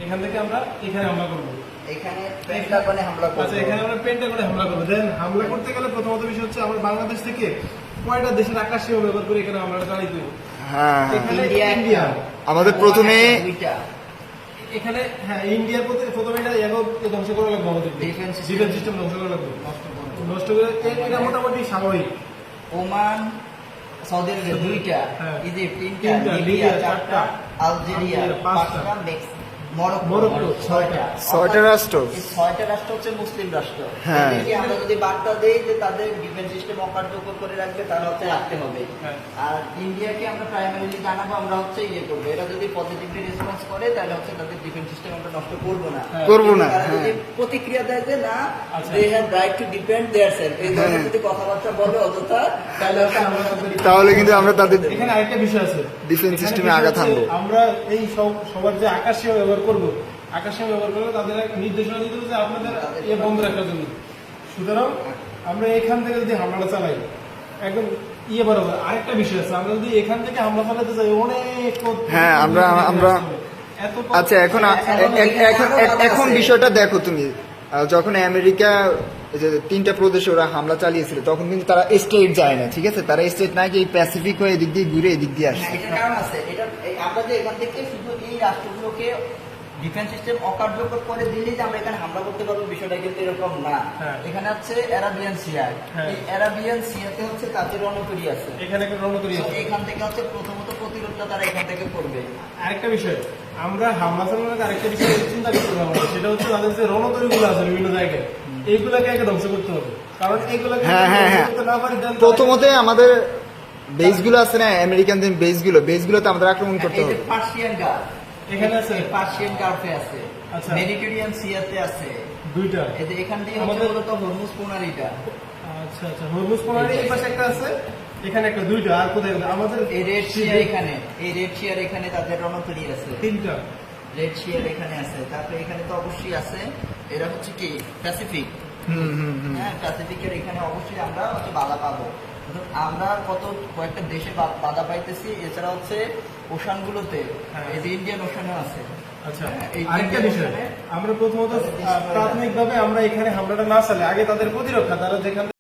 এখান থেকে আমরা এখানে হামলা করবো। এখানে পেন্টাগনে হামলা করব। আচ্ছা, এখানে আমরা পেন্টাগনে হামলা করবো। দেন হামলা করতে গেলে প্রথমত বিষয় হচ্ছে আমরা বাংলাদেশ থেকে কয়টা দেশের আকাশ সীমা ব্যবহার করে এখানে আমরা চালিয়ে দেবো। হ্যাঁ এখানে ইন্ডিয়া আমাদের প্রথমে দুইটা এখানে হ্যাঁ ইন্ডিয়ার প্রথমে এটা ধ্বংস করা লাগবে আমাদের ডিফেন্স সিস্টেম ধ্বংস করা লাগবে, নষ্ট করে। এটা মোটামুটি স্বাভাবিক। ওমান, সৌদি আরব দুইটা, হ্যাঁ। ইজিপ্ট তিনটা, তিনটা, লিবিয়া লিবিয়া চারটা, আলজেরিয়া পাঁচটা, পাঁচটা, মরক্কো ছয়টা। ছয়টা রাষ্ট্র। এই ছয়টা রাষ্ট্র হচ্ছে মুসলিম রাষ্ট্র। হ্যাঁ। এদেরকে আমরা যদি বার্তা দেই যে তাদের ডিফেন্স সিস্টেম অকার্যকর করে রাখবে, তাহলে হচ্ছে রাখতে হবে। হ্যাঁ। আর ইন্ডিয়াকে আমরা প্রাইমারিলি জানাবো, আমরা হচ্ছে করবো। এরা যদি পজিটিভলি রেসপন্স করে, তাহলে হচ্ছে তাদের ডিফেন্স সিস্টেম আমরা নষ্ট করবো না। করবো না, তারা যদি হ্যাঁ। প্রতিক্রিয়া দেয় যে না, আচ্ছা। They have right to defend their self, এই ধরনের যদি কথাবার্তা বলে অযথা, তাহলে হচ্ছে আমরা তাহলে কিন্তু আমরা তাদের এখানে আরেকটা বিষয় আছে, ডিফেন্স এখানে সিস্টেমে বিষয় আঘাত হচ্ছে হানবো। আমরা এই সবার যে আকাশ সীমা ব্যবহার করবো, আকাশ সীমা ব্যবহার করলে তাদের একটা নির্দেশনা দিতে হবে যে আপনাদের বন্ধ রাখার জন্য। সুতরাং আমরা এখান থেকে যদি হামলাটা চালাই একদম বরাবর। আরেকটা বিষয় আছে, আমরা যদি এখান থেকে হামলা চালাতে চাই অনেক হ্যাঁ, আমরা এত আচ্ছা এখন বিষয়টা দেখো তুমি, যখন আমেরিকা এই যে 3টা প্রদেশে ওরা হামলা চালিয়েছিল, তখন কিন্তু তারা স্টেট যায় না, ঠিক আছে? তারা স্টেট না গিয়ে প্যাসিফিক হয়ে এদিক দিয়ে ঘুরে এদিক দিয়ে আসছে। এটার কারণ আছে। আমরা যে এখান থেকে শুধু এই রাষ্ট্রগুলোকে ডিফেন্স সিস্টেম অকার্যকর করে দিলেই যে আমরা এখানে হামলা করতে পারবো, বিষয়টা কিন্তু এরকম না। হ্যাঁ। এখানে হচ্ছে অ্যারাবিয়ান সিয়া, হ্যাঁ। এই অ্যারাবিয়ান সিয়াতে হচ্ছে তাদের রণতরী আছে। এখানে একটা রণতরী আছে। এখান থেকে হচ্ছে প্রথমত প্রতিরোধটা তারা এখান থেকে করবে। আরেকটা বিষয়, আমরা হামলা চালানোর আরেকটা বিষয় চিন্তা করতে হবে আমাদের, সেটা হচ্ছে তাদের যে রণতরীগুলো আছে বিভিন্ন জায়গায়, এইগুলাকে আগে ধ্বংস করতে হবে। কারণ এইগুলাকে হ্যাঁ, হ্যাঁ, হ্যাঁ। করতে না পারি, then প্রথমত আমাদের বেসগুলো আছে না, আমেরিকান বেসগুলোতে আমাদের আক্রমণ করতে এই যে হবে। পার্সিয়ান গার্ড এখানে আছে, পার্সিয়ান গার্ফে আছে, আচ্ছা। মেডিটেরিয়ান সিয়াতে আছে। দুইটা। এই যে এখান দিয়ে হচ্ছে আমাদের- মূলত হরমুজ প্রণালীটা। আচ্ছা আচ্ছা, হরমুজ প্রণালী এই পাশে একটা আছে, এখানে একটা, দুইটা। আর কোথায় আমাদের এই রেড শিয়ার এখানে, এই রেড শিয়ার এখানে তাদের রণতরী আছে। 3টা। রেড শিয়ার এখানে আছে, তারপরে এখানে তো অবশ্যই আছে। এরা হচ্ছে কি প্যাসিফিক। হ্যাঁ, প্যাসিফিকের এখানে অবশ্যই আমরা হচ্ছে বাধা পাবো। আমরা কয়েকটা দেশে বাধা পাইতেছি, এছাড়া হচ্ছে ওশানগুলোতে, হ্যাঁ। এই যে ইন্ডিয়ান ওশানও আছে। আচ্ছা, হ্যাঁ, এই আরেকটা ইন্ডিয়ান বিষয়, ওশানে আমরা প্রথমত তাদের দেশ করে প্রাথমিকভাবে আমরা এখানে হামলাটা না চালে আগে তাদের প্রতিরক্ষা, তারা যেখানে